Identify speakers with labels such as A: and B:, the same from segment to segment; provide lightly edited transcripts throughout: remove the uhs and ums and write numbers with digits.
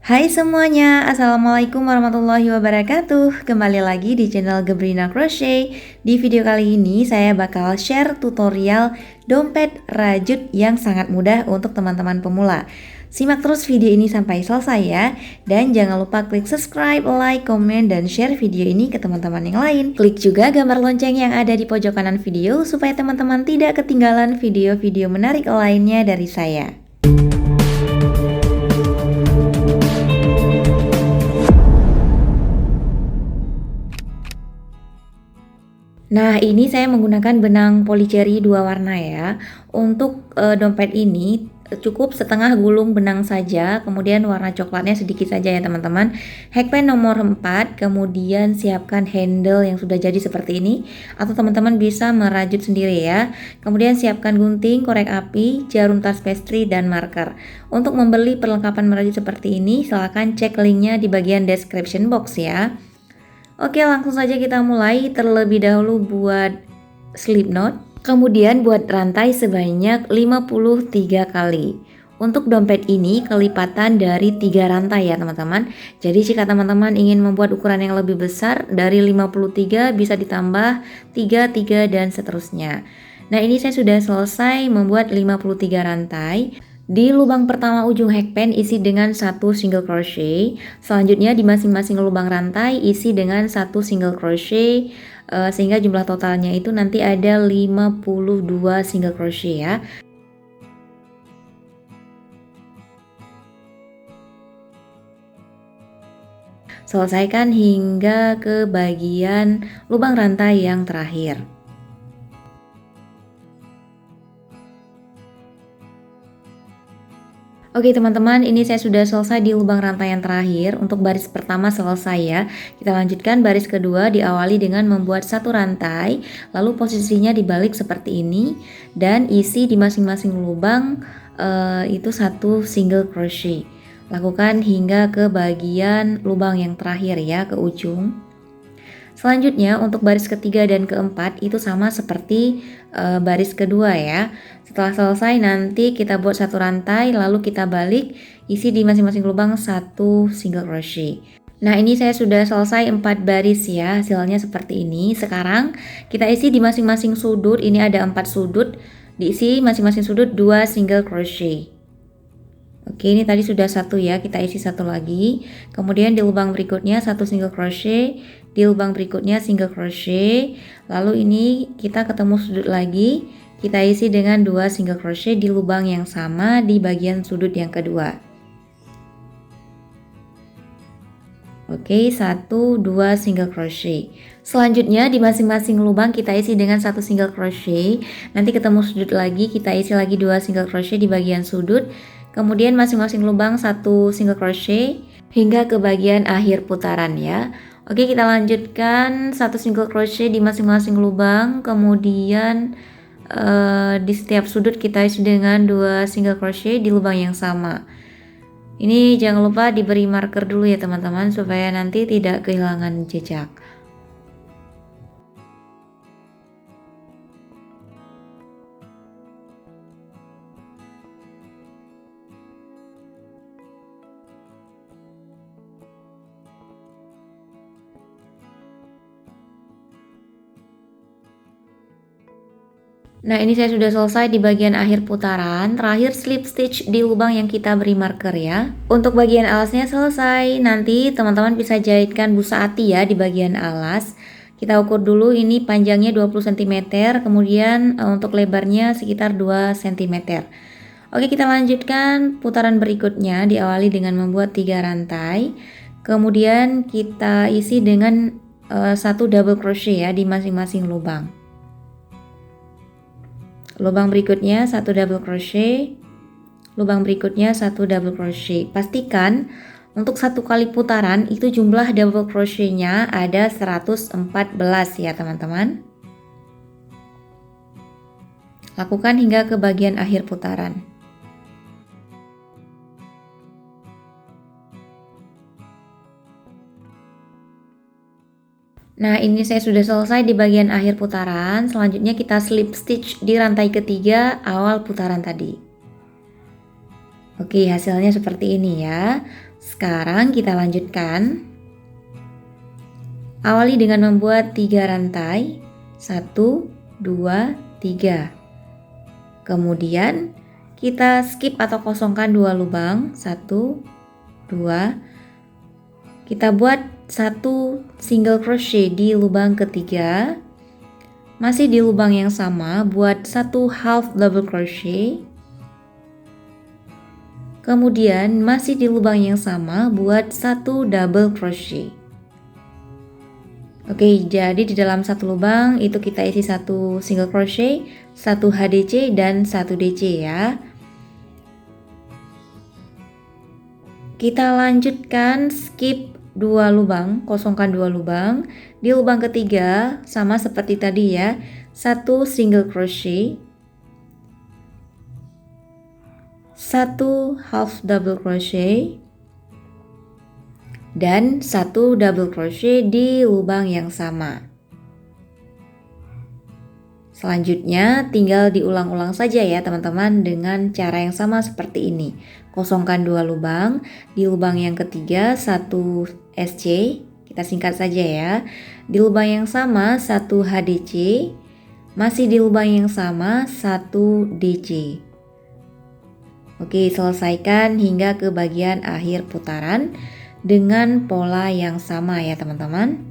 A: Hai semuanya, Assalamualaikum warahmatullahi wabarakatuh. Kembali lagi di channel Gebrina Crochet. Di video kali ini saya bakal share tutorial dompet rajut yang sangat mudah untuk teman-teman pemula. Simak terus video ini sampai selesai ya. Dan jangan lupa klik subscribe, like, komen, dan share video ini ke teman-teman yang lain. Klik juga gambar lonceng yang ada di pojok kanan video supaya teman-teman tidak ketinggalan video-video menarik lainnya dari saya. Nah, ini saya menggunakan benang polycherry 2 warna ya. Untuk dompet ini cukup setengah gulung benang saja, kemudian warna coklatnya sedikit saja ya teman-teman. Hakpen nomor 4, kemudian siapkan handle yang sudah jadi seperti ini, atau teman-teman bisa merajut sendiri ya. Kemudian siapkan gunting, korek api, jarum tas pastry, dan marker. Untuk membeli perlengkapan merajut seperti ini, silahkan cek linknya di bagian description box ya. Oke, langsung saja kita mulai. Terlebih dahulu buat slip knot, kemudian buat rantai sebanyak 53 kali. Untuk dompet ini kelipatan dari 3 rantai ya teman-teman. Jadi jika teman-teman ingin membuat ukuran yang lebih besar, dari 53 bisa ditambah 3, 3, dan seterusnya. Nah, ini saya sudah selesai membuat 53 rantai. Di lubang pertama ujung hakpen isi dengan 1 single crochet. Selanjutnya di masing-masing lubang rantai isi dengan 1 single crochet, sehingga jumlah totalnya itu nanti ada 52 single crochet ya. Selesaikan hingga ke bagian lubang rantai yang terakhir. Oke teman-teman, ini saya sudah selesai di lubang rantai yang terakhir. Untuk baris pertama selesai ya. Kita lanjutkan baris kedua, diawali dengan membuat 1 rantai, lalu posisinya dibalik seperti ini, dan isi di masing-masing lubang itu 1 single crochet. Lakukan hingga ke bagian lubang yang terakhir ya, ke ujung. Selanjutnya untuk baris ketiga dan keempat itu sama seperti baris kedua ya. Setelah selesai nanti kita buat 1 rantai, lalu kita balik, isi di masing-masing lubang 1 single crochet. Nah, ini saya sudah selesai 4 baris ya, hasilnya seperti ini. Sekarang kita isi di masing-masing sudut, ini ada 4 sudut, diisi masing-masing sudut 2 single crochet. Oke, ini tadi sudah 1 ya, kita isi 1 lagi. Kemudian di lubang berikutnya 1 single crochet, di lubang berikutnya single crochet. Lalu ini kita ketemu sudut lagi, kita isi dengan 2 single crochet di lubang yang sama di bagian sudut yang kedua. Oke, 1, 2 single crochet. Selanjutnya di masing-masing lubang kita isi dengan 1 single crochet. Nanti ketemu sudut lagi, kita isi lagi 2 single crochet di bagian sudut. Kemudian masing-masing lubang 1 single crochet hingga ke bagian akhir putaran ya. Oke, kita lanjutkan 1 single crochet di masing-masing lubang. Kemudian di setiap sudut kita isi dengan 2 single crochet di lubang yang sama. Ini jangan lupa diberi marker dulu ya teman-teman, supaya nanti tidak kehilangan jejak. Nah, ini saya sudah selesai di bagian akhir putaran. Terakhir slip stitch di lubang yang kita beri marker ya. Untuk bagian alasnya selesai. Nanti teman-teman bisa jahitkan busa ati ya di bagian alas. Kita ukur dulu, ini panjangnya 20 cm, kemudian untuk lebarnya sekitar 2 cm. Oke, kita lanjutkan putaran berikutnya, diawali dengan membuat 3 rantai. Kemudian kita isi dengan 1 double crochet ya di masing-masing lubang. Lubang berikutnya 1 double crochet, lubang berikutnya 1 double crochet. Pastikan untuk 1 kali putaran itu jumlah double crochetnya ada 114 ya teman-teman. Lakukan hingga ke bagian akhir putaran. Nah, ini saya sudah selesai di bagian akhir putaran. Selanjutnya kita slip stitch di rantai ketiga awal putaran tadi. Oke, hasilnya seperti ini ya. Sekarang kita lanjutkan. Awali dengan membuat 3 rantai. 1, 2, 3. Kemudian kita skip atau kosongkan 2 lubang. 1, 2. Kita buat 1 single crochet di lubang ketiga. Masih di lubang yang sama, buat 1 half double crochet. Kemudian masih di lubang yang sama, buat 1 double crochet. Oke, jadi di dalam satu lubang itu kita isi 1 single crochet, 1 HDC dan 1 DC ya. Kita lanjutkan skip 2 lubang, kosongkan 2 lubang. Di lubang ketiga sama seperti tadi ya, 1 single crochet, 1 half double crochet, dan 1 double crochet di lubang yang sama. Selanjutnya tinggal diulang-ulang saja ya teman-teman dengan cara yang sama seperti ini. Kosongkan 2 lubang, di lubang yang ketiga 1 SC, kita singkat saja ya. Di lubang yang sama 1 HDC, masih di lubang yang sama 1 DC. Oke, selesaikan hingga ke bagian akhir putaran dengan pola yang sama ya teman-teman.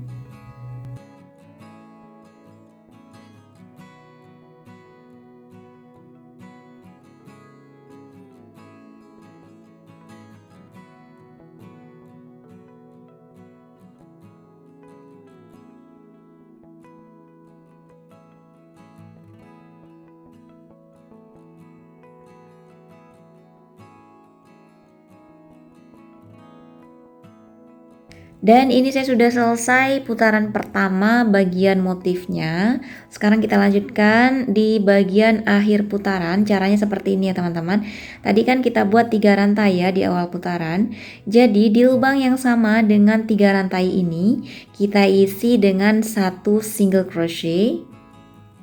A: Dan ini saya sudah selesai putaran pertama bagian motifnya. Sekarang kita lanjutkan di bagian akhir putaran. Caranya seperti ini ya teman-teman. Tadi kan kita buat 3 rantai ya di awal putaran. Jadi di lubang yang sama dengan 3 rantai ini kita isi dengan 1 single crochet.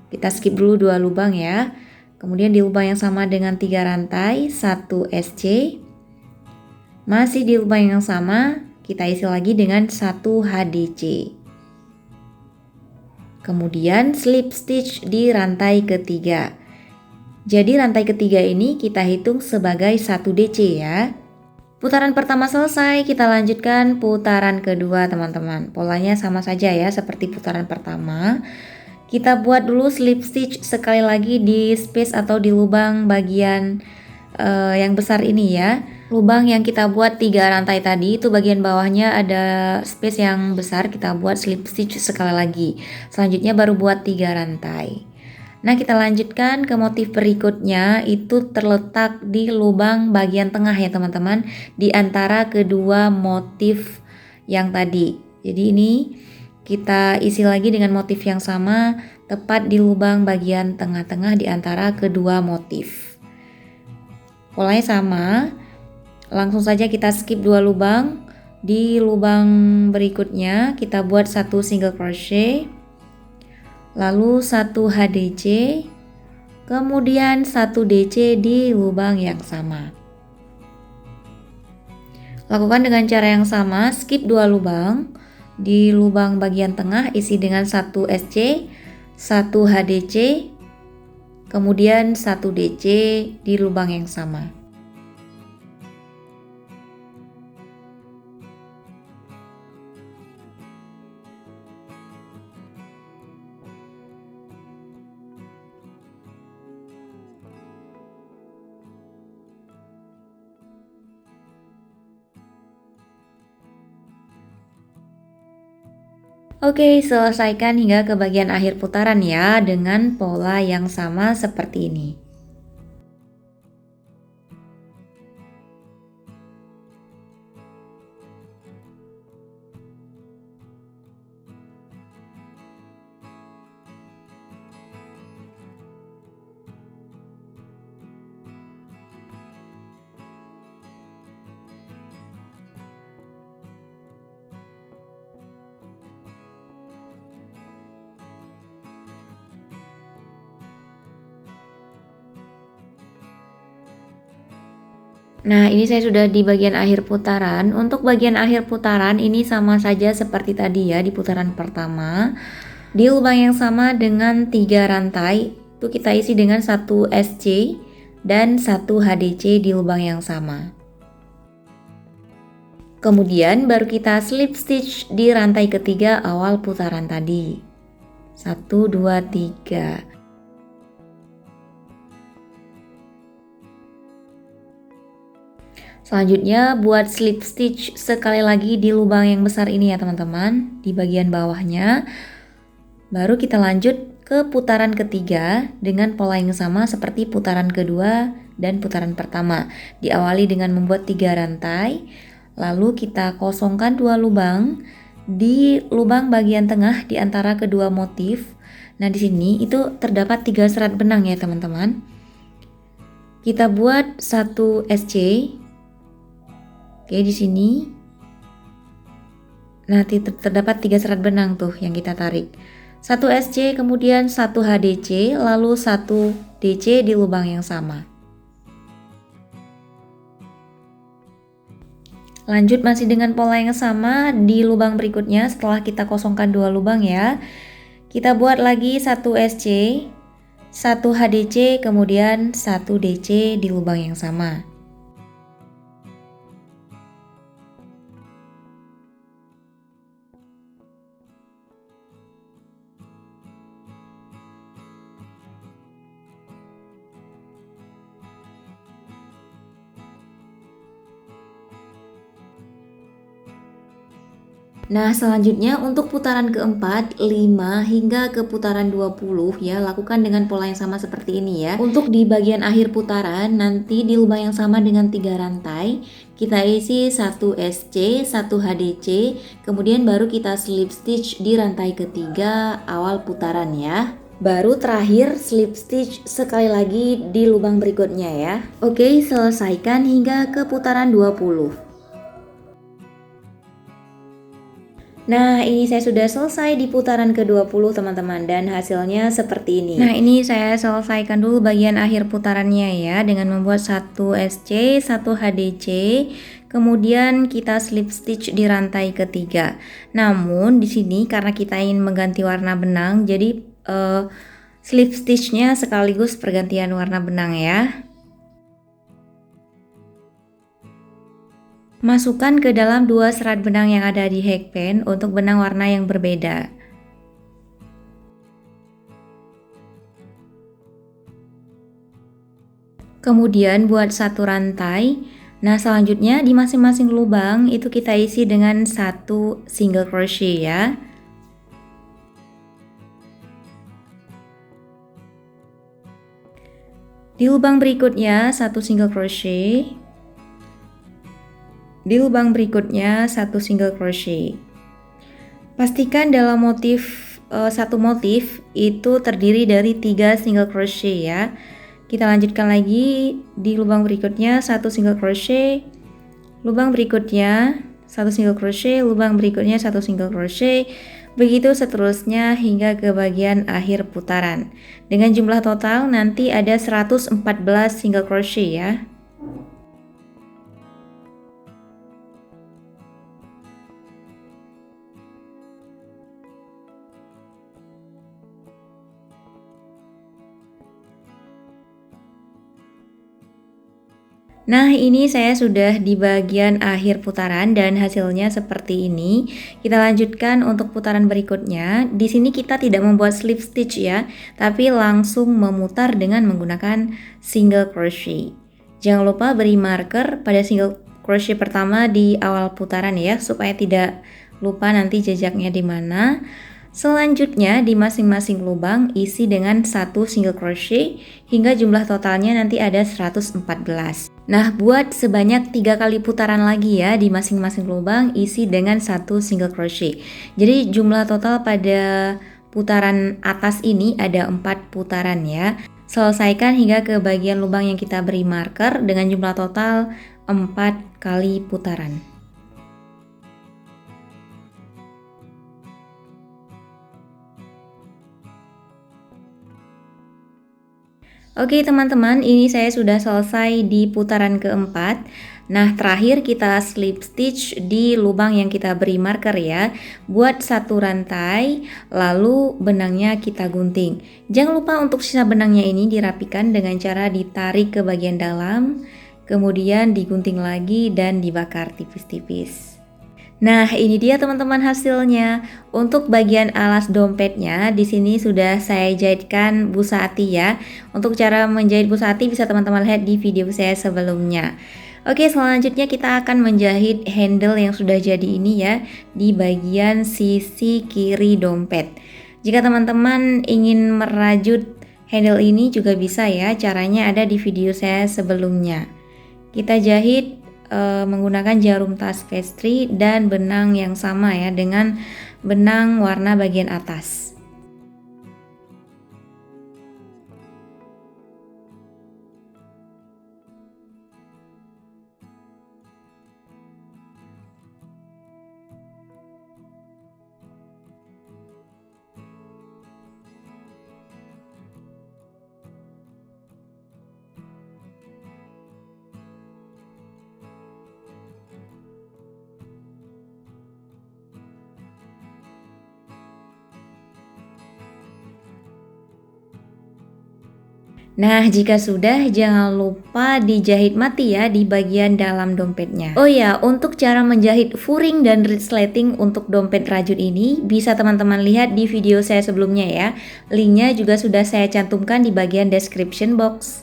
A: Kita skip dulu 2 lubang ya. Kemudian di lubang yang sama dengan 3 rantai 1 SC. Masih di lubang yang sama kita isi lagi dengan 1 HDC. Kemudian slip stitch di rantai ketiga. Jadi rantai ketiga ini kita hitung sebagai 1 DC ya. Putaran pertama selesai, kita lanjutkan putaran kedua teman-teman. Polanya sama saja ya seperti putaran pertama. Kita buat dulu slip stitch sekali lagi di space atau di lubang bagian yang besar ini ya. Lubang yang kita buat 3 rantai tadi itu bagian bawahnya ada space yang besar, kita buat slip stitch sekali lagi. Selanjutnya baru buat 3 rantai. Nah, kita lanjutkan ke motif berikutnya, itu terletak di lubang bagian tengah ya teman-teman, di antara kedua motif yang tadi. Jadi ini kita isi lagi dengan motif yang sama, tepat di lubang bagian tengah-tengah di antara kedua motif. Polanya sama. Langsung saja kita skip 2 lubang. Di lubang berikutnya kita buat 1 single crochet, lalu 1 HDC, kemudian 1 DC di lubang yang sama. Lakukan dengan cara yang sama, skip 2 lubang. Di lubang bagian tengah isi dengan 1 SC, 1 HDC, kemudian 1 DC di lubang yang sama. Oke, selesaikan hingga ke bagian akhir putaran ya dengan pola yang sama seperti ini. Nah, ini saya sudah di bagian akhir putaran. Untuk bagian akhir putaran ini sama saja seperti tadi ya di putaran pertama. Di lubang yang sama dengan 3 rantai, itu kita isi dengan 1 SC dan 1 HDC di lubang yang sama. Kemudian baru kita slip stitch di rantai ketiga awal putaran tadi. 1, 2, 3. Selanjutnya buat slip stitch sekali lagi di lubang yang besar ini ya teman-teman, di bagian bawahnya. Baru kita lanjut ke putaran ketiga dengan pola yang sama seperti putaran kedua dan putaran pertama. Diawali dengan membuat 3 rantai, lalu kita kosongkan 2 lubang di lubang bagian tengah di antara kedua motif. Nah, di sini itu terdapat 3 serat benang ya teman-teman. Kita buat 1 SC. Oke, di sini. Nah, terdapat 3 serat benang tuh yang kita tarik. 1 SC, kemudian 1 HDC, lalu 1 DC di lubang yang sama. Lanjut masih dengan pola yang sama di lubang berikutnya setelah kita kosongkan 2 lubang ya. Kita buat lagi 1 SC, 1 HDC, kemudian 1 DC di lubang yang sama. Nah, selanjutnya untuk putaran keempat, 5 hingga ke putaran 20 ya, lakukan dengan pola yang sama seperti ini ya. Untuk di bagian akhir putaran, nanti di lubang yang sama dengan 3 rantai, kita isi 1 SC, 1 HDC, kemudian baru kita slip stitch di rantai ketiga awal putaran ya. Baru terakhir slip stitch sekali lagi di lubang berikutnya ya. Oke, selesaikan hingga ke putaran 20. Nah, ini saya sudah selesai di putaran ke-20 teman-teman, dan hasilnya seperti ini. Nah, ini saya selesaikan dulu bagian akhir putarannya ya, dengan membuat 1 SC, 1 HDC, kemudian kita slip stitch di rantai ketiga. Namun di sini karena kita ingin mengganti warna benang, jadi slip stitchnya sekaligus pergantian warna benang ya. Masukkan ke dalam 2 serat benang yang ada di hackpin untuk benang warna yang berbeda. Kemudian buat 1 rantai. Nah, selanjutnya di masing-masing lubang itu kita isi dengan 1 single crochet ya. Di lubang berikutnya 1 single crochet. Di lubang berikutnya 1 single crochet. Pastikan dalam satu motif itu terdiri dari 3 single crochet ya. Kita lanjutkan lagi di lubang berikutnya 1 single crochet, lubang berikutnya 1 single crochet, lubang berikutnya 1 single crochet, begitu seterusnya hingga ke bagian akhir putaran. Dengan jumlah total nanti ada 114 single crochet ya. Nah, ini saya sudah di bagian akhir putaran dan hasilnya seperti ini. Kita lanjutkan untuk putaran berikutnya. Di sini kita tidak membuat slip stitch ya, tapi langsung memutar dengan menggunakan single crochet. Jangan lupa beri marker pada single crochet pertama di awal putaran ya, supaya tidak lupa nanti jejaknya di mana. Selanjutnya di masing-masing lubang isi dengan 1 single crochet hingga jumlah totalnya nanti ada 114. Nah, buat sebanyak 3 kali putaran lagi ya di masing-masing lubang isi dengan 1 single crochet. Jadi jumlah total pada putaran atas ini ada 4 putaran ya. Selesaikan hingga ke bagian lubang yang kita beri marker dengan jumlah total 4 kali putaran. Oke teman-teman, ini saya sudah selesai di putaran keempat. Nah, terakhir kita slip stitch di lubang yang kita beri marker ya. Buat satu rantai, lalu benangnya kita gunting. Jangan lupa untuk sisa benangnya ini dirapikan dengan cara ditarik ke bagian dalam, kemudian digunting lagi dan dibakar tipis-tipis. Nah, ini dia teman-teman hasilnya. Untuk bagian alas dompetnya di sini sudah saya jahitkan busa ati ya. Untuk cara menjahit busa ati bisa teman-teman lihat di video saya sebelumnya. Oke, selanjutnya kita akan menjahit handle yang sudah jadi ini ya di bagian sisi kiri dompet. Jika teman-teman ingin merajut handle ini juga bisa ya. Caranya ada di video saya sebelumnya. Kita jahit menggunakan jarum tas pastry dan benang yang sama ya dengan benang warna bagian atas. Nah, jika sudah, jangan lupa dijahit mati ya di bagian dalam dompetnya. Oh ya, untuk cara menjahit furing dan resleting untuk dompet rajut ini bisa teman-teman lihat di video saya sebelumnya ya. Linknya juga sudah saya cantumkan di bagian description box.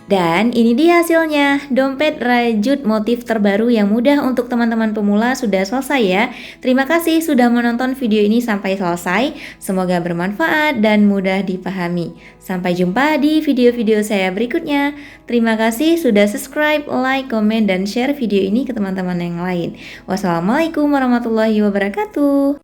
A: Dan ini dia hasilnya, dompet rajut motif terbaru yang mudah untuk teman-teman pemula sudah selesai ya. Terima kasih sudah menonton video ini sampai selesai, semoga bermanfaat dan mudah dipahami. Sampai jumpa di video-video saya berikutnya. Terima kasih sudah subscribe, like, komen, dan share video ini ke teman-teman yang lain. Wassalamualaikum warahmatullahi wabarakatuh.